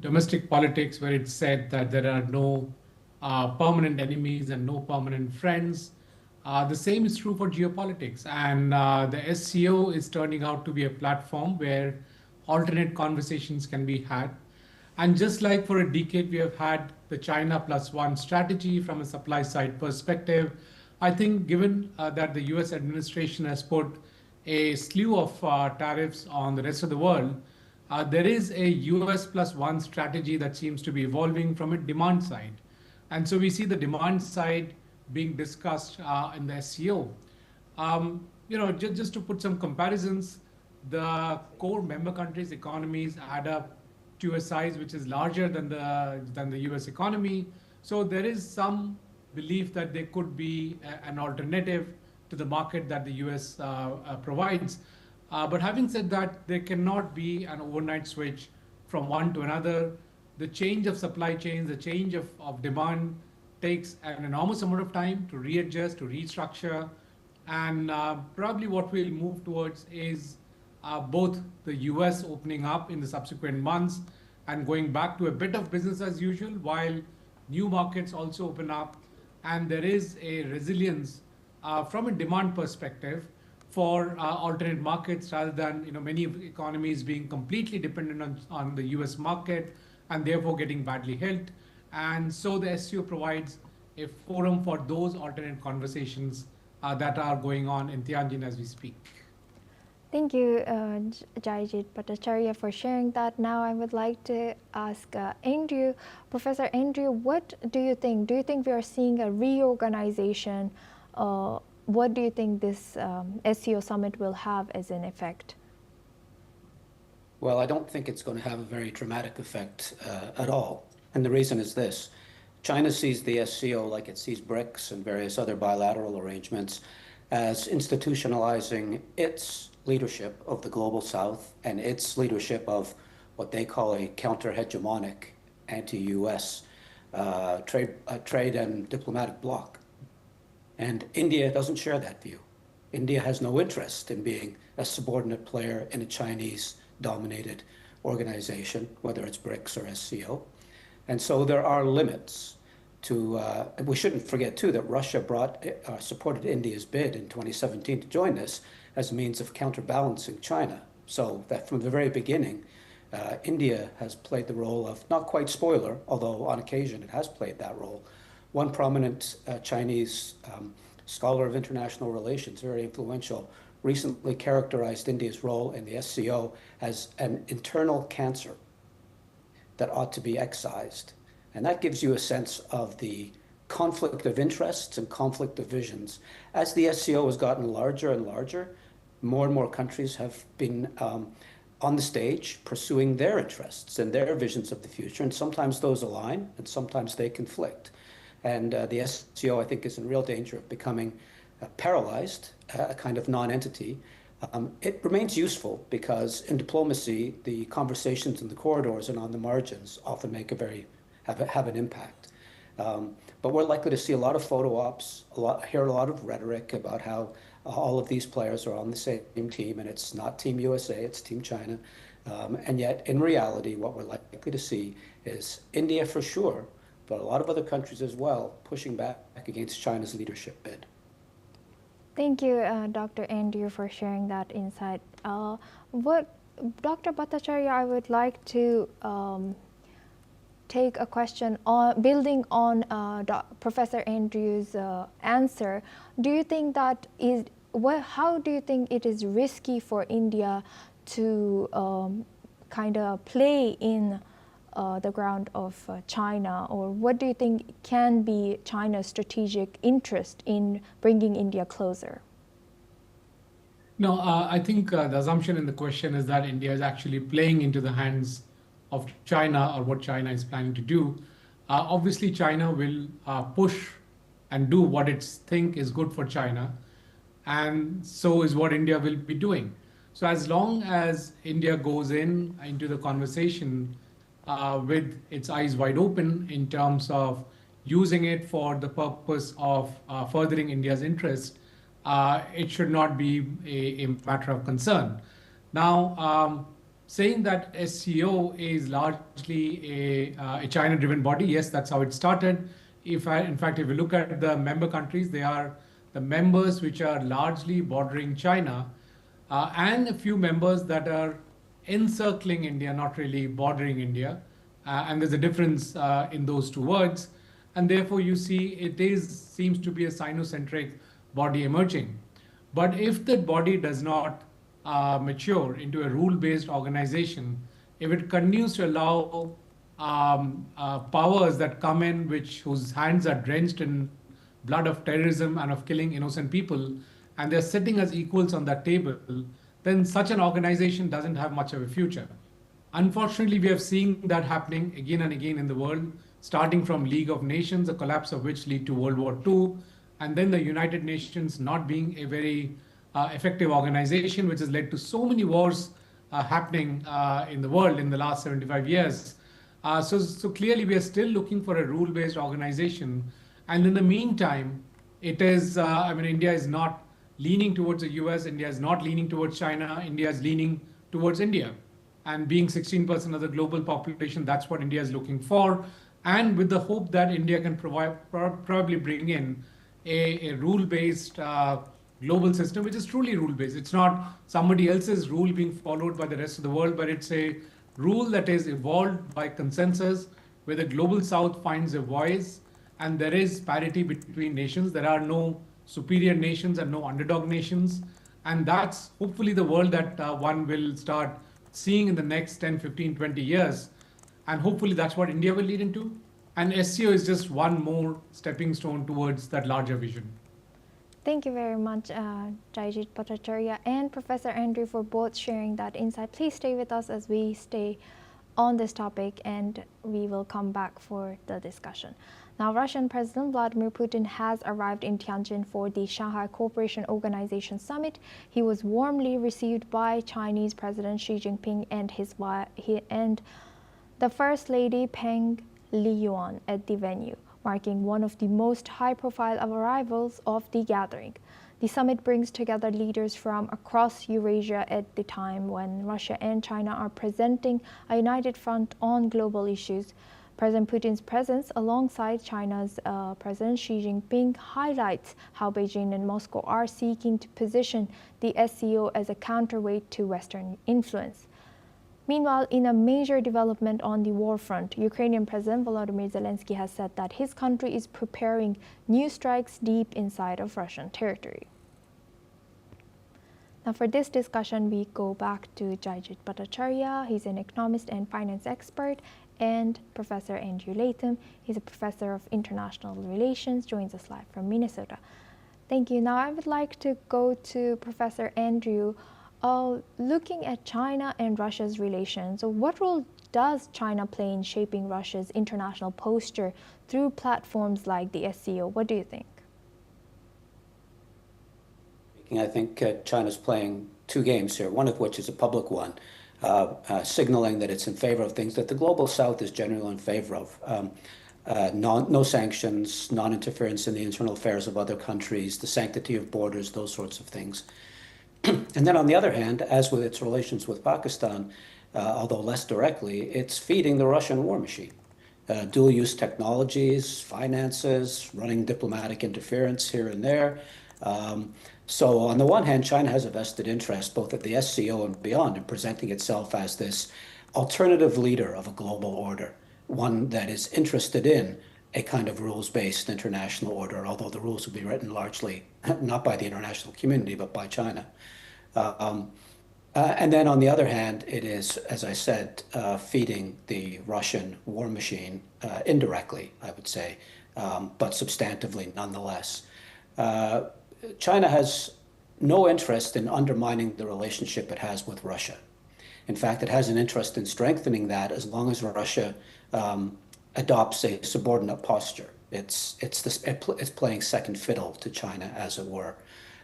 domestic politics, where it's said that there are no permanent enemies and no permanent friends. The same is true for geopolitics. And the SCO is turning out to be a platform where alternate conversations can be had. And just like for a decade, we have had the China plus one strategy from a supply side perspective. I think, given that the US administration has put a slew of tariffs on the rest of the world, there is a US plus one strategy that seems to be evolving from a demand side. And so we see the demand side being discussed in the SCO. Just to put some comparisons, the core member countries' economies add up to a size which is larger than the US economy. So there is some belief that there could be an alternative to the market that the US provides. But having said that, there cannot be an overnight switch from one to another. The change of supply chains, the change of demand takes an enormous amount of time to readjust, to restructure. And probably what we'll move towards is both the US opening up in the subsequent months and going back to a bit of business as usual, while new markets also open up. And there is a resilience from a demand perspective for alternate markets, rather than many economies being completely dependent on the US market and therefore getting badly hit. And so the SCO provides a forum for those alternate conversations that are going on in Tianjin as we speak. Thank you, Jayajit Bhattacharya, for sharing that. Now I would like to ask Andrew, Professor Andrew, what do you think? Do you think we are seeing a reorganization? What do you think this SCO summit will have as an effect? Well, I don't think it's going to have a very dramatic effect at all. And the reason is this. China sees the SCO like it sees BRICS and various other bilateral arrangements as institutionalizing its leadership of the global south and its leadership of what they call a counter-hegemonic anti-US trade and diplomatic bloc. And India doesn't share that view. India has no interest in being a subordinate player in a Chinese-dominated organization, whether it's BRICS or SCO. And so there are limits to, we shouldn't forget too that Russia supported India's bid in 2017 to join this as a means of counterbalancing China. So that from the very beginning, India has played the role of, not quite spoiler, although on occasion it has played that role. One prominent Chinese scholar of international relations, very influential, recently characterized India's role in the SCO as an internal cancer that ought to be excised. And that gives you a sense of the conflict of interests and conflict of visions. As the SCO has gotten larger and larger, more and more countries have been on the stage pursuing their interests and their visions of the future. And sometimes those align and sometimes they conflict. And the SCO, I think, is in real danger of becoming paralyzed, a kind of non-entity. It remains useful because in diplomacy, the conversations in the corridors and on the margins often make have an impact. But we're likely to see a lot of photo ops, hear a lot of rhetoric about how all of these players are on the same team, and it's not Team USA, it's Team China. And yet, in reality, what we're likely to see is India for sure, but a lot of other countries as well, pushing back against China's leadership bid. Thank you, Dr. Andrew, for sharing that insight. Dr. Bhattacharya, I would like to take a question on building on Professor Andrew's answer. Do you think that how do you think it is risky for India to kind of play in the ground of China, or what do you think can be China's strategic interest in bringing India closer? No, I think the assumption in the question is that India is actually playing into the hands of China or what China is planning to do. Obviously, China will push and do what it thinks is good for China, and so is what India will be doing. So as long as India goes into the conversation with its eyes wide open in terms of using it for the purpose of furthering India's interest, it should not be a matter of concern. Now, saying that SCO is largely a China-driven body. Yes, that's how it started. In fact, if you look at the member countries, they are the members which are largely bordering China, and a few members that are encircling India, not really bordering India. And there's a difference in those two words. And therefore, you see seems to be a Sinocentric body emerging. But if that body does not mature into a rule-based organization, if it continues to allow powers that come in whose hands are drenched in blood of terrorism and of killing innocent people, and they're sitting as equals on that table, then such an organization doesn't have much of a future. Unfortunately, we have seen that happening again and again in the world, starting from League of Nations, the collapse of which led to World War II, and then the United Nations not being a very effective organization, which has led to so many wars happening in the world in the last 75 years. So clearly, we are still looking for a rule-based organization. And in the meantime, India is not leaning towards the US, India is not leaning towards China, India is leaning towards India. And being 16% of the global population, that's what India is looking for. And with the hope that India can probably bring in a rule-based global system, which is truly rule-based. It's not somebody else's rule being followed by the rest of the world, but it's a rule that is evolved by consensus, where the global south finds a voice, and there is parity between nations. There are no superior nations and no underdog nations. And that's hopefully the world that one will start seeing in the next 10, 15, 20 years. And hopefully that's what India will lead into. And SCO is just one more stepping stone towards that larger vision. Thank you very much, Jayajit Bhattacharya and Professor Andrew, for both sharing that insight. Please stay with us as we stay on this topic, and we will come back for the discussion. Now, Russian President Vladimir Putin has arrived in Tianjin for the Shanghai Cooperation Organization Summit. He was warmly received by Chinese President Xi Jinping and the First Lady Peng Liyuan at the venue, marking one of the most high-profile arrivals of the gathering. The summit brings together leaders from across Eurasia at the time when Russia and China are presenting a united front on global issues. President Putin's presence alongside China's President Xi Jinping highlights how Beijing and Moscow are seeking to position the SCO as a counterweight to Western influence. Meanwhile, in a major development on the war front, Ukrainian President Volodymyr Zelensky has said that his country is preparing new strikes deep inside of Russian territory. Now, for this discussion, we go back to Jayajit Bhattacharya. He's an economist and finance expert, and Professor Andrew Latham. He's a professor of international relations, joins us live from Minnesota. Thank you. Now, I would like to go to Professor Andrew. Looking at China and Russia's relations, what role does China play in shaping Russia's international posture through platforms like the SCO? What do you think? I think China's playing two games here, one of which is a public one, signaling that it's in favor of things that the global south is generally in favor of. No sanctions, non-interference in the internal affairs of other countries, the sanctity of borders, those sorts of things. And then on the other hand, as with its relations with Pakistan, although less directly, it's feeding the Russian war machine. Dual-use technologies, finances, running diplomatic interference here and there. So on the one hand, China has a vested interest, both at the SCO and beyond, in presenting itself as this alternative leader of a global order, one that is interested in a kind of rules-based international order, although the rules will be written largely not by the international community, but by China. And then on the other hand, it is, as I said, feeding the Russian war machine indirectly, I would say, but substantively nonetheless. China has no interest in undermining the relationship it has with Russia. In fact, it has an interest in strengthening that as long as Russia adopts a subordinate posture. It's playing second fiddle to China, as it were.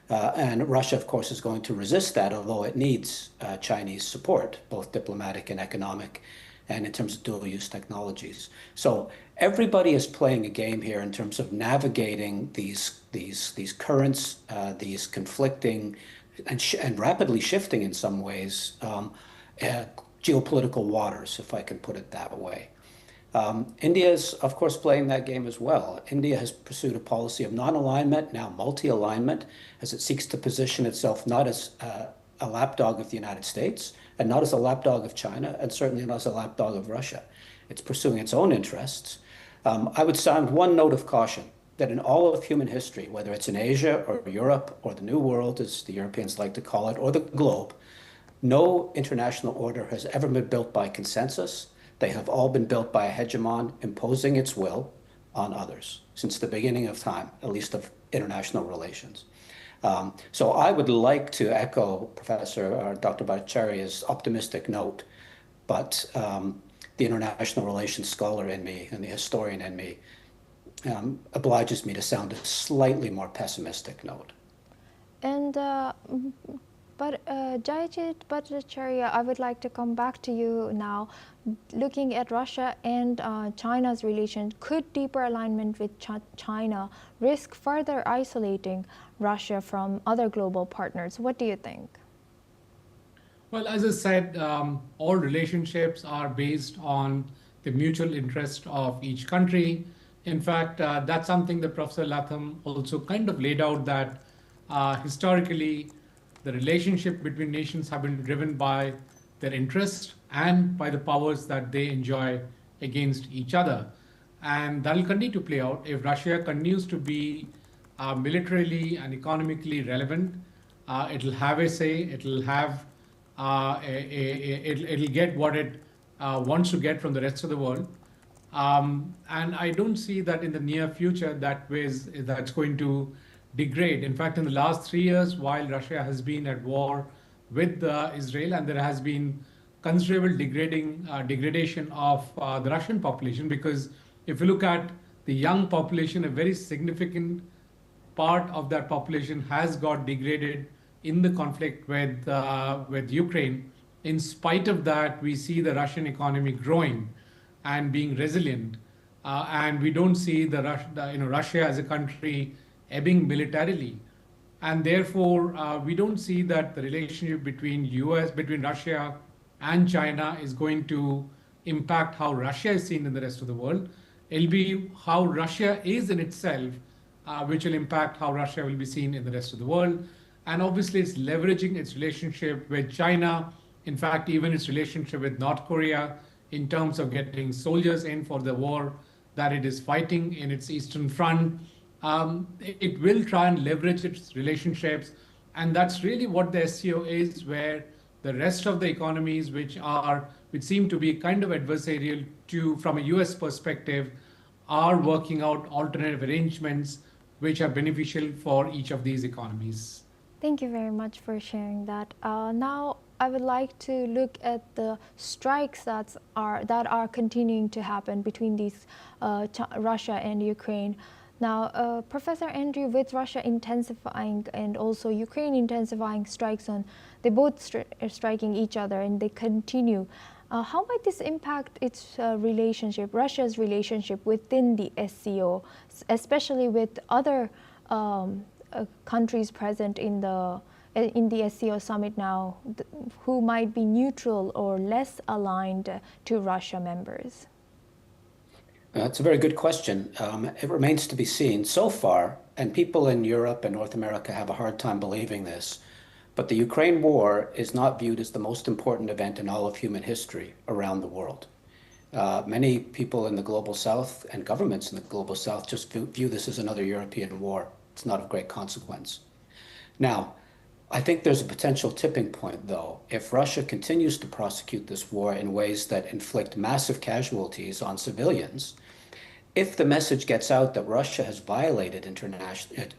And Russia, of course, is going to resist that, although it needs Chinese support, both diplomatic and economic, and in terms of dual-use technologies. So everybody is playing a game here in terms of navigating these currents, these conflicting and rapidly shifting in some ways geopolitical waters, if I can put it that way. India is, of course, playing that game as well. India has pursued a policy of non-alignment, now multi-alignment, as it seeks to position itself not as a lapdog of the United States, and not as a lapdog of China, and certainly not as a lapdog of Russia. It's pursuing its own interests. I would sound one note of caution that in all of human history, whether it's in Asia or Europe or the New World, as the Europeans like to call it, or the globe, no international order has ever been built by consensus. They have all been built by a hegemon imposing its will on others since the beginning of time, at least of international relations. So I would like to echo Professor or Dr. Bhattacharya's optimistic note, but the international relations scholar in me and the historian in me obliges me to sound a slightly more pessimistic note. And Jayajit Bhattacharya, I would like to come back to you now. Looking at Russia and China's relation, could deeper alignment with China risk further isolating Russia from other global partners? What do you think? Well, as I said, all relationships are based on the mutual interest of each country. In fact, that's something that Professor Latham also kind of laid out, that historically, the relationship between nations have been driven by their interests and by the powers that they enjoy against each other. And that will continue to play out if Russia continues to be militarily and economically relevant. It'll have a say, it'll have it'll get what it wants to get from the rest of the world. And I don't see that in the near future that's going to degrade. In fact, in the last 3 years, while Russia has been at war with Israel, and there has been considerable degradation of the Russian population, because if you look at the young population, a very significant part of that population has got degraded in the conflict with Ukraine. In spite of that, we see the Russian economy growing and being resilient, and we don't see Russia as a country ebbing militarily, and therefore we don't see that the relationship between Russia and China is going to impact how Russia is seen in the rest of the world. It'll be how Russia is in itself, which will impact how Russia will be seen in the rest of the world. And obviously, it's leveraging its relationship with China, in fact, even its relationship with North Korea, in terms of getting soldiers in for the war that it is fighting in its Eastern Front. It will try and leverage its relationships. And that's really what the SCO is, where the rest of the economies, which seem to be kind of adversarial from a US perspective, are working out alternative arrangements which are beneficial for each of these economies. Thank you very much for sharing that. Now, I would like to look at the strikes that are continuing to happen between these Russia and Ukraine. Now, Professor Andrew, with Russia intensifying and also Ukraine intensifying strikes they both striking each other and they continue. How might this impact its Russia's relationship within the SCO, especially with other countries present in the SCO Summit now, who might be neutral or less aligned to Russia members? That's a very good question. It remains to be seen. So far, and people in Europe and North America have a hard time believing this, but the Ukraine war is not viewed as the most important event in all of human history around the world. Many people in the Global South and governments in the Global South just view this as another European war. It's not of great consequence. Now, I think there's a potential tipping point, though, if Russia continues to prosecute this war in ways that inflict massive casualties on civilians. If the message gets out that Russia has violated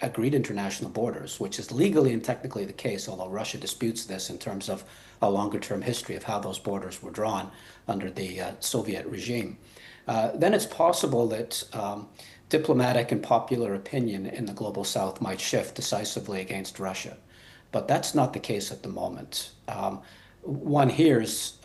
agreed international borders, which is legally and technically the case, although Russia disputes this in terms of a longer-term history of how those borders were drawn under the Soviet regime, then it's possible that diplomatic and popular opinion in the Global South might shift decisively against Russia. But that's not the case at the moment. One hears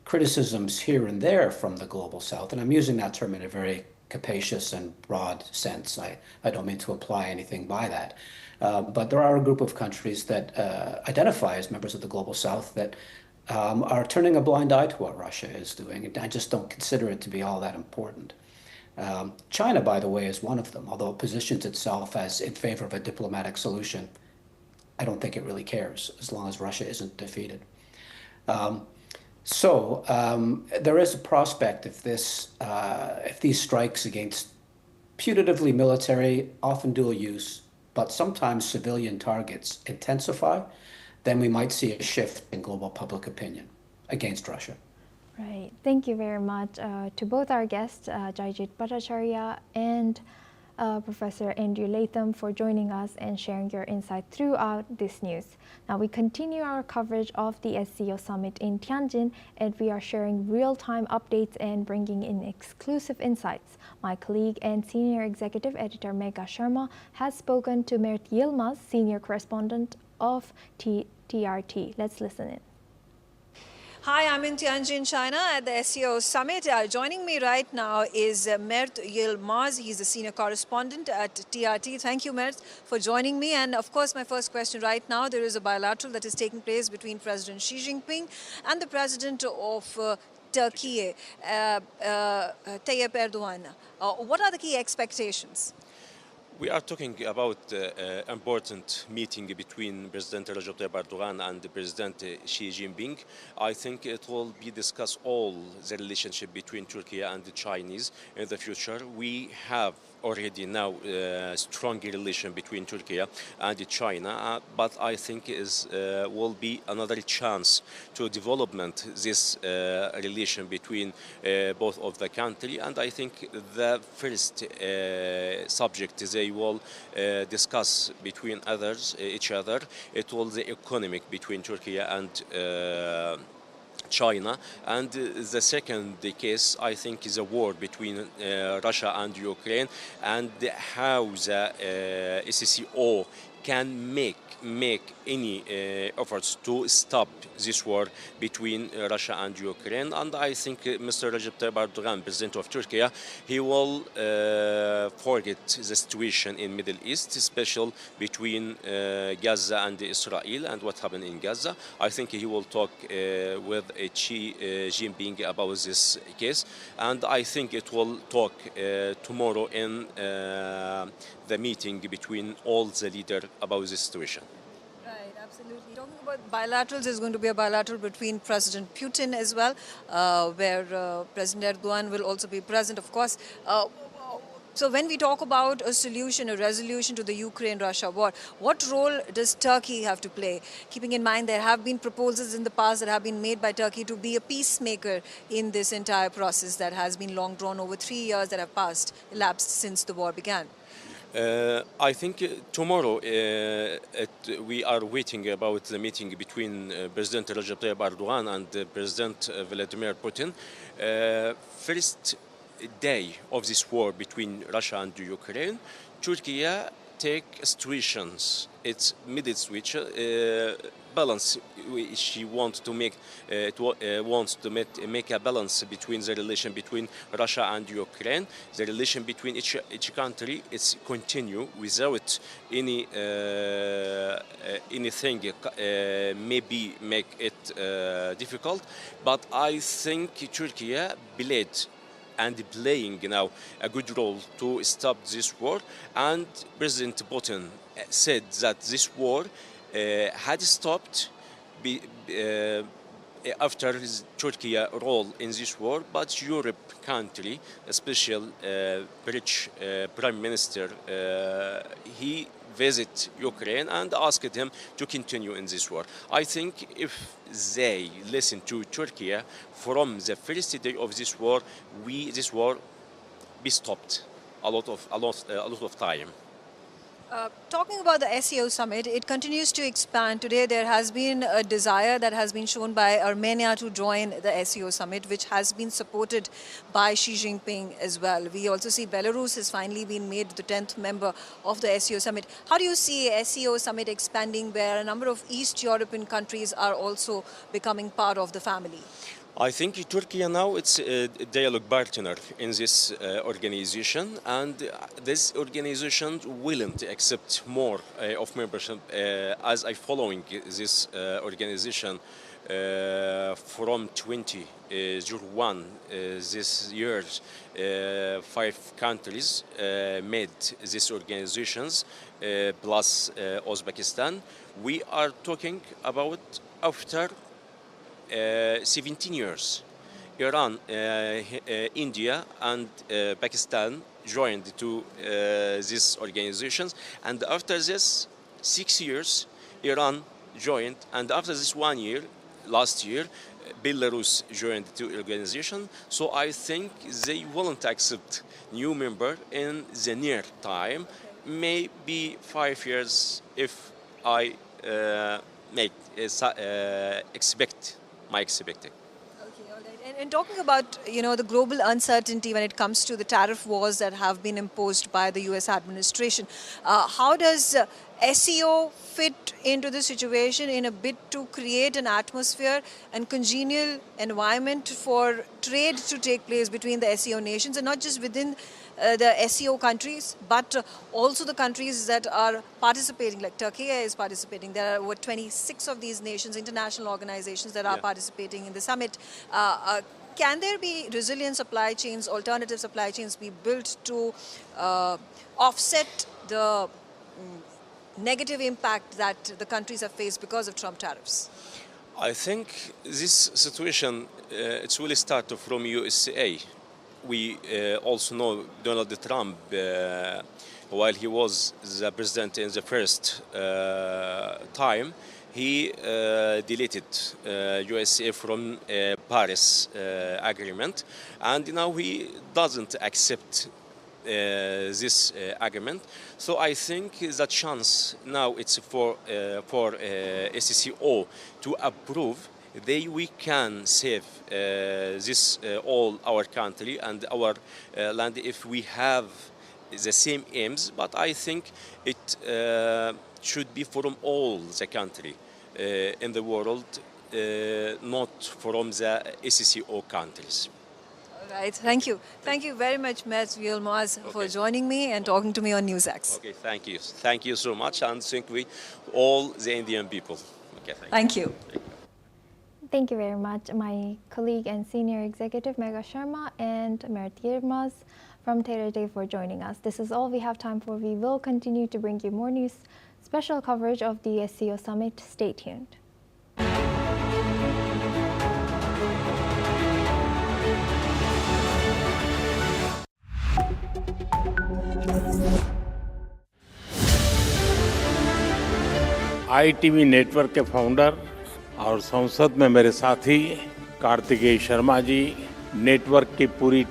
criticisms here and there from the Global South, and I'm using that term in a very capacious and broad sense. I don't mean to imply anything by that. But there are a group of countries that identify as members of the Global South that are turning a blind eye to what Russia is doing. And I just don't consider it to be all that important. China, by the way, is one of them, although it positions itself as in favor of a diplomatic solution. I don't think it really cares as long as Russia isn't defeated. There is a prospect if these strikes against putatively military, often dual use, but sometimes civilian targets intensify, then we might see a shift in global public opinion against Russia. Right. Thank you very much to both our guests, Jayjit Bhattacharya and Professor Andrew Latham, for joining us and sharing your insight throughout this news. Now we continue our coverage of the SCO Summit in Tianjin, and we are sharing real-time updates and bringing in exclusive insights. My colleague and Senior Executive Editor Megha Sharma has spoken to Mert Yilmaz, Senior Correspondent of TRT. Let's listen in. Hi, I'm in Tianjin, China at the SCO Summit. Joining me right now is Mert Yilmaz. He's a senior correspondent at TRT. Thank you, Mert, for joining me. And of course, my first question right now, there is a bilateral that is taking place between President Xi Jinping and the President of Turkey, Tayyip Erdogan. What are the key expectations? We are talking about an important meeting between President Recep Tayyip Erdogan and President Xi Jinping. I think it will be discussed all the relationship between Turkey and the Chinese in the future. We have already now a strong relation between Turkey and China, but I think will be another chance to development this relation between both of the country. And I think the first subject they will discuss between each other, it will the economic between Turkey and China, and the second case I think is a war between Russia and Ukraine, and how the SCO can make any efforts to stop this war between Russia and Ukraine. And I think Mr. Recep Tayyip Erdogan, President of Turkey, he will forget the situation in Middle East, especially between Gaza and Israel and what happened in Gaza. I think he will talk with Xi Jinping about this case, and I think it will talk tomorrow in the meeting between all the leaders about this situation. Right, absolutely. Talking about bilaterals, there's going to be a bilateral between President Putin as well, where President Erdogan will also be present, of course. So when we talk about a solution, a resolution to the Ukraine-Russia war, what role does Turkey have to play? Keeping in mind there have been proposals in the past that have been made by Turkey to be a peacemaker in this entire process that has been long drawn over 3 years that have elapsed since the war began. I think tomorrow we are waiting about the meeting between President Recep Tayyip Erdogan and President Vladimir Putin. First day of this war between Russia and Ukraine, Turkey take situations. It's middle switch balance. She wants to make make a balance between the relation between Russia and Ukraine. The relation between each country is continue without any anything maybe make it difficult. But I think Turkey playing now a good role to stop this war, and President Putin said that this war had stopped after Turkey's role in this war, but Europe country, especially British Prime Minister, he visit Ukraine and asked him to continue in this war. I think if they listen to Turkey from the first day of this war, this war be stopped a lot of time. Talking about the SCO Summit, it continues to expand. Today there has been a desire that has been shown by Armenia to join the SCO Summit, which has been supported by Xi Jinping as well. We also see Belarus has finally been made the 10th member of the SCO Summit. How do you see SCO Summit expanding, where a number of East European countries are also becoming part of the family? I think Turkey now it's a dialogue partner in this organization, and this organization willing to accept more of membership as I following this organization from 2001 this year, 5 countries made these organizations plus Uzbekistan. We are talking about after 17 years. Iran, India, and Pakistan joined to these organizations, and after this 6 years, Iran joined, and after this 1 year, last year, Belarus joined the organization. So I think they won't accept new member in the near time, maybe 5 years, if I expect my expecting. Okay, all right. And talking about, the global uncertainty when it comes to the tariff wars that have been imposed by the U.S. administration, how does SCO fit into the situation in a bid to create an atmosphere and congenial environment for trade to take place between the SCO nations, and not just within the SCO countries, but also the countries that are participating, like Turkey is participating. There are over 26 of these nations, international organizations that are participating in the summit. Can there be resilient supply chains, alternative supply chains be built to offset the negative impact that the countries have faced because of Trump tariffs? I think this situation, it will start from USA. We also know Donald Trump, while he was the president in the first time, he deleted USA from Paris Agreement, and now he doesn't accept this agreement. So I think the chance now it's for SCO to approve. We can save this all our country and our land if we have the same aims. But I think it should be from all the country in the world, not from the SCO countries. All right, thank you. Thank you very much, Mehmet Yilmaz, for joining me and talking to me on NewsX. Okay, thank you. Thank you so much, and thank we all the Indian people. Okay, thank you. Thank you very much, my colleague and senior executive Megha Sharma and Mehmet Yilmaz from Taylor Day for joining us. This is all we have time for. We will continue to bring you more news, special coverage of the SCO Summit. Stay tuned. ITV network के founder और संसद में मेरे साथी Kartikeya Sharma ji, network की पूरी